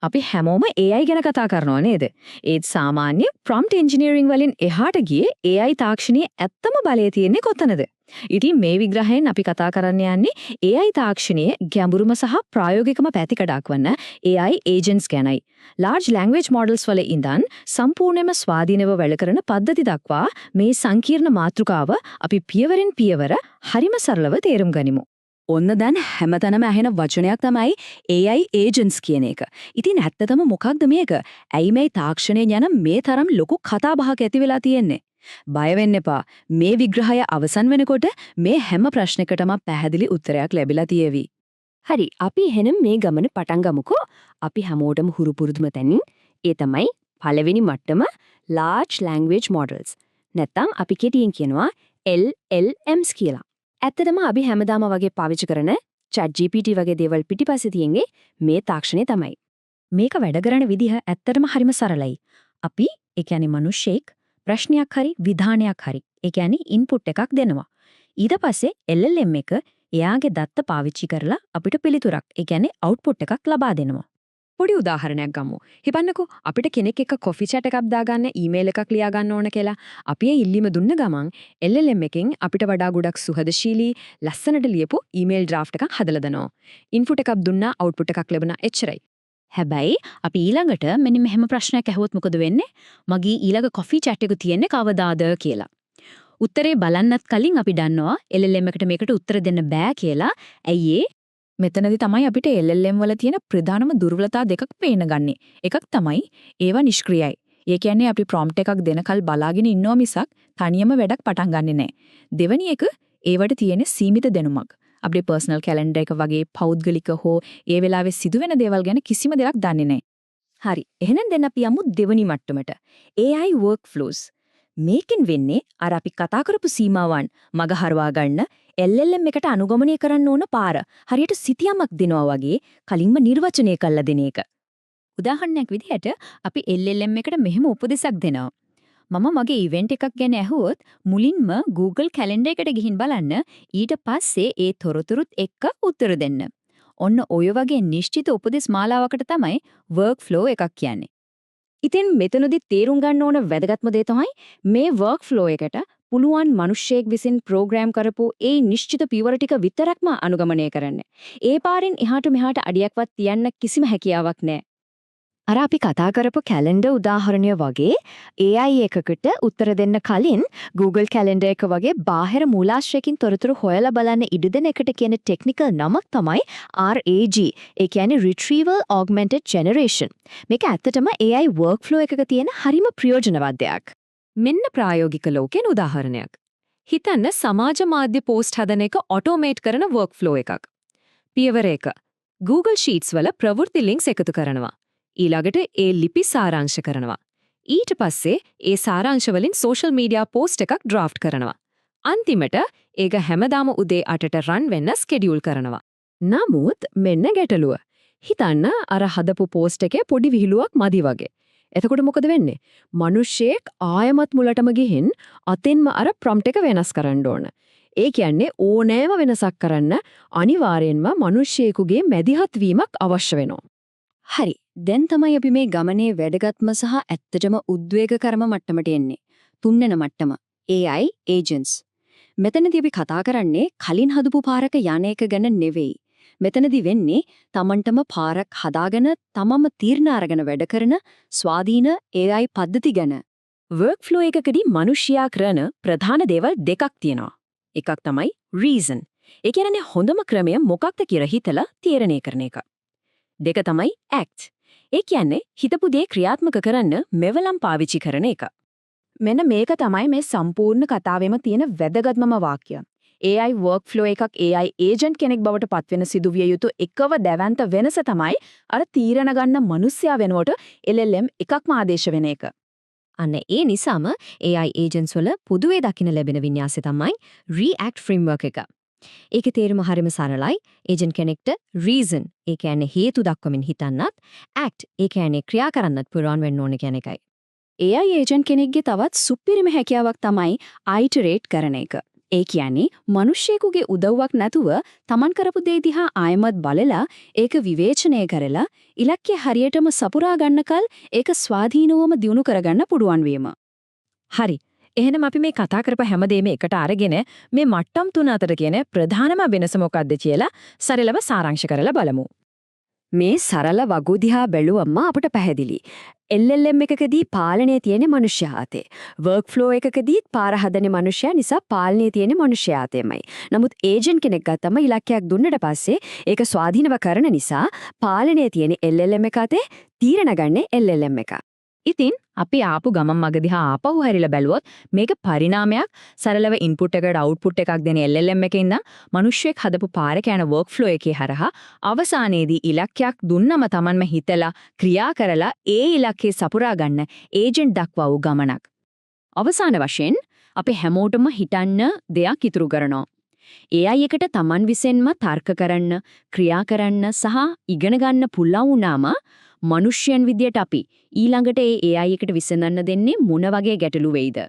අපි හැමෝම AI ගැන කතා කරනවා නේද? ඒත් සාමාන්‍ය prompt engineering වලින් එහාට ගියේ AI තාක්ෂණයේ ඇත්තම බලය තියෙන්නේ කොතනද? ඉතින් මේ විග්‍රහයෙන් අපි කතා කරන්න යන්නේ AI තාක්ෂණයේ ගැඹුරුම සහ ප්‍රායෝගිකම පැතිකඩක් වන AI agents ගැනයි. Large language models වල ඉඳන් සම්පූර්ණයෙන්ම ස්වාධීනව වැඩ කරන පද්ධති දක්වා මේ සංකීර්ණ මාතෘකාව අපි පියවරෙන් පියවර හරිම සරලව තේරුම් ගනිමු. ඔන්න දැන් හැමතැනම ඇහෙන වචනයක් තමයි AI agents කියන එක. ඉතින් ඇත්තටම මොකක්ද මේක? ඇයි මේ තාක්ෂණය යන මේ තරම් ලොකු කතාබහක් ඇති වෙලා තියෙන්නේ? බය වෙන්න එපා. මේ විග්‍රහය අවසන් වෙනකොට මේ හැම ප්‍රශ්නයකටම පැහැදිලි උත්තරයක් ලැබිලා තියෙවි. හරි, අපි එහෙනම් මේ ගමන පටන් ගමුකෝ. අපි හැමෝටම හුරු පුරුදුම තැනින්. ඒ තමයි පළවෙනි මට්ටම large language models. නැත්නම් අපි කෙටියෙන් කියනවා LLMs කියලා. ඇත්තටම අපි හැමදාම වගේ පාවිච්චි කරන ChatGPT වගේ දේවල් පිටිපස්සේ තියෙන්නේ මේ තාක්ෂණය තමයි. මේක වැඩ කරන විදිහ ඇත්තටම හරිම සරලයි. අපි ඒ කියන්නේ මිනිස්සෙක් ප්‍රශ්නයක් හරි විධානයක් හරි ඒ කියන්නේ ඉන්පුට් එකක් දෙනවා. ඊට පස්සේ LLM එක එයාගේ දත්ත පාවිච්චි කරලා අපිට පිළිතුරක් ඒ කියන්නේ අවුට්පුට් එකක් ලබා දෙනවා. පොඩි උදාහරණයක් ගමු. හිතන්නකෝ අපිට කෙනෙක් එක්ක කොෆි chat එකක් දාගන්න ඊමේල් එකක් ලියා ගන්න ඕන කියලා. අපි ඒ ඉල්ලීම දුන්න ගමන් LLM එකෙන් අපිට වඩා ගොඩක් සුහදශීලී ලස්සනට ලියපු ඊමේල් ඩ්‍රාෆ්ට් එකක් හදලා දෙනවා. ඉන්පුට් එකක් දුන්නා අවුට්පුට් එකක් ලැබුණා එච්චරයි. හැබැයි අපි ඊළඟට මෙන්න මෙහෙම ප්‍රශ්නයක් අහුවොත් මොකද වෙන්නේ? මගේ ඊළඟ කොෆි chat එක තියෙන්නේ කවදාද කියලා. උත්තරේ බලන්නත් කලින් අපි දන්නවා LLM එකට මේකට උත්තර දෙන්න බෑ කියලා. ඇයි ඒ? මෙතනදී තමයි අපිට LLM වල තියෙන ප්‍රධානම දුර්වලතා දෙකක් පේන්න ගන්නේ. එකක් තමයි ඒවා නිෂ්ක්‍රියයි. ඒ කියන්නේ අපි prompt එකක් දෙනකල් බලාගෙන ඉන්නවා මිසක් තනියම වැඩක් පටන් ගන්නෙ නැහැ. දෙවෙනි එක ඒවට තියෙන සීමිත දැනුමක්. අපේ personal calendar එක වගේ පෞද්ගලික හෝ ඒ වෙලාවේ සිදුවෙන දේවල් ගැන කිසිම දෙයක් දන්නේ නැහැ. හරි, එහෙනම් දැන් අපි යමු දෙවෙනි මට්ටමට. AI workflows. මේකෙන් වෙන්නේ අර අපි කතා කරපු සීමාවන් මගහරවා ගන්න LLM එකට අනුගමනය කරන්න ඕන පාර හරියට සිතියමක් දෙනවා වගේ කලින්ම නිර්වචනය කරලා දෙන එක. උදාහරණයක් විදිහට අපි LLM එකට මෙහෙම උපදෙසක් දෙනවා. මම මගේ ඉවෙන්ට් එකක් ගැන ඇහුවොත් මුලින්ම Google Calendar එකට ගිහින් බලන්න ඊට පස්සේ ඒ තොරතුරුත් එක්ක උත්තර දෙන්න. ඔන්න ඔය වගේ නිශ්චිත උපදෙස් මාලාවකට තමයි workflow එකක් කියන්නේ. ඉතින් මෙතනදී තේරුම් ගන්න ඕන වැදගත්ම දේ තමයි මේ workflow එකට පුළුවන් මිනිස්සෙක් විසින් ප්‍රෝග්‍රෑම් කරපු ඒ නිශ්චිත පියවර ටික විතරක්ම අනුගමනය කරන්න. ඒ පාරෙන් එහාට මෙහාට අඩියක්වත් තියන්න කිසිම හැකියාවක් නැහැ. අර අපි කතා කරපු කැලෙන්ඩර් උදාහරණය වගේ AI එකකට උත්තර දෙන්න කලින් Google Calendar එක වගේ බාහිර මූලාශ්‍රයකින් තොරතුරු හොයලා බලන්න ඉඩ දෙන එකට කියන ටෙක්නිකල් නමක් තමයි RAG. ඒ කියන්නේ Retrieval Augmented Generation. මේක ඇත්තටම AI workflow එකක තියෙන හරිම ප්‍රයෝජනවත් දෙයක්. මෙන්න ප්‍රායෝගික ලෝකෙන් උදාහරණයක්. හිතන්න සමාජ මාධ්‍ය පෝස්ට් හදන එක ඔටෝමේට් කරන workflow එකක්. පියවර 1. Google Sheets වල ප්‍රවෘත්ති links එකතු කරනවා. ඊළඟට ඒ ලිපි සාරාංශ කරනවා. ඊට පස්සේ ඒ සාරාංශ වලින් social media post එකක් draft කරනවා. අන්තිමට ඒක හැමදාම උදේ 8ට run වෙන්න schedule කරනවා. නමුත් මෙන්න ගැටලුව. හිතන්න අර හදපු post එකේ පොඩි විහිළුවක් මදි වගේ. එතකොට මොකද වෙන්නේ? මිනිස්සෙක් ආයමත් මුලටම ගිහින් අතෙන්ම අර prompt එක වෙනස් කරන්න ඕන. ඒ කියන්නේ ඕනෑම වෙනසක් කරන්න අනිවාර්යෙන්ම මිනිස්සෙකුගේ මැදිහත් වීමක් අවශ්‍ය වෙනවා. හරි, දැන් තමයි අපි මේ ගමනේ වැදගත්ම සහ ඇත්තටම උද්වේගකරම මට්ටමට එන්නේ. තුන්වෙනි මට්ටම AI agents. මෙතනදී අපි කතා කරන්නේ කලින් හදපු පාරක යන එක ගැන නෙවෙයි. මෙතනදී වෙන්නේ Tamanටම පාරක් හදාගෙන තමම තීරණ අරගෙන වැඩ කරන ස්වාධීන AI පද්ධති ගැන. workflow එකකදී මිනිස්සයා කරන ප්‍රධාන දේවල් දෙකක් තියෙනවා. එකක් තමයි reason. ඒ කියන්නේ හොඳම ක්‍රමය මොකක්ද කියලා හිතලා තීරණය කරන එක. දෙක තමයි act. ඒ කියන්නේ හිතපු දේ ක්‍රියාත්මක කරන්න මෙවලම් පාවිච්චි කරන එක. මෙන්න මේක තමයි මේ සම්පූර්ණ කතාවෙම තියෙන වැදගත්මම වාක්‍යය. AI workflow එකක් AI agent කෙනෙක් බවට පත්වෙන සිදුවිය යුතු එකව දැවැන්ත වෙනස තමයි අර තීරණ ගන්න මිනිස්සයා වෙනුවට LLM එකක්ම ආදේශ වෙන එක. අන්න ඒ නිසාම AI agents වල පොදුවේ දකින්න ලැබෙන වින්‍යාසය තමයි React framework එක. ඒකේ තේරුම හරිම සරලයි. ඒජන්ට් කෙනෙක්ට reason ඒ කියන්නේ හේතු දක්වමින් හිතන්නත්, act ඒ කියන්නේ ක්‍රියා කරන්නත් පුරවන් වෙන්න ඕන කියන එකයි. AI ඒජන්ට් කෙනෙක්ගේ තවත් සුපිරිම හැකියාවක් තමයි iterate කරන එක. ඒ කියන්නේ මිනිස්සෙකුගේ උදව්වක් නැතුව Taman කරපු දේ දිහා ආයමත් බලලා ඒක විවේචනය කරලා ඉලක්කය හරියටම සපුරා ගන්නකල් ඒක ස්වාධීනවම දියුණු කරගන්න පුළුවන් වීම. හරි. එහෙනම් අපි මේ කතා කරපු හැමදේම එකට අරගෙන මේ මට්ටම් තුන අතර කියන ප්‍රධානම වෙනස මොකක්ද කියලා සරලව සාරාංශ කරලා බලමු. මේ සරල වගු දිහා බැලුවම අපට පැහැදිලි. LLM එකකදී පාලනය තියෙන මනුෂ්‍යයා අතේ. workflow එකකදී පාර හදන මනුෂ්‍යයා නිසා පාලනය තියෙන මනුෂ්‍යයා අතේමයි. නමුත් ඒජන්ට් කෙනෙක් ගත්තම ඉලක්කයක් දුන්නට පස්සේ ඒක ස්වාධීනව කරන නිසා පාලනය තියෙන LLM එක අතේ තීරණ ගන්න LLM එක. ඉතින් අපි ආපු ගමන් මගදී ආපහු හැරිලා බැලුවොත් මේක පරිණාමයක් සරලව ඉන්පුට් එකකට අවුට්පුට් එකක් දෙන LLM එකේ ඉඳන් මිනිස්සෙක් හදපු පාරක යන workflow එකේ හරහා අවසානයේදී ඉලක්කයක් දුන්නම Tamanම හිතලා ක්‍රියා කරලා ඒ ඉලක්කේ සපුරා ගන්න ඒජන්ට් දක්වා වූ ගමනක්. අවසාන වශයෙන් අපි හැමෝටම හිතන්න දෙයක් ඉතුරු කරනවා. AI එකට Taman විසින්ම තර්ක කරන්න, ක්‍රියා කරන්න සහ ඉගෙන ගන්න පුළුවන් වුණාම මනුෂ්‍යයන් විදියට අපි ඊළඟට ඒ AI එකට විසඳන්න දෙන්නේ මොන වගේ ගැටලු වෙයිද?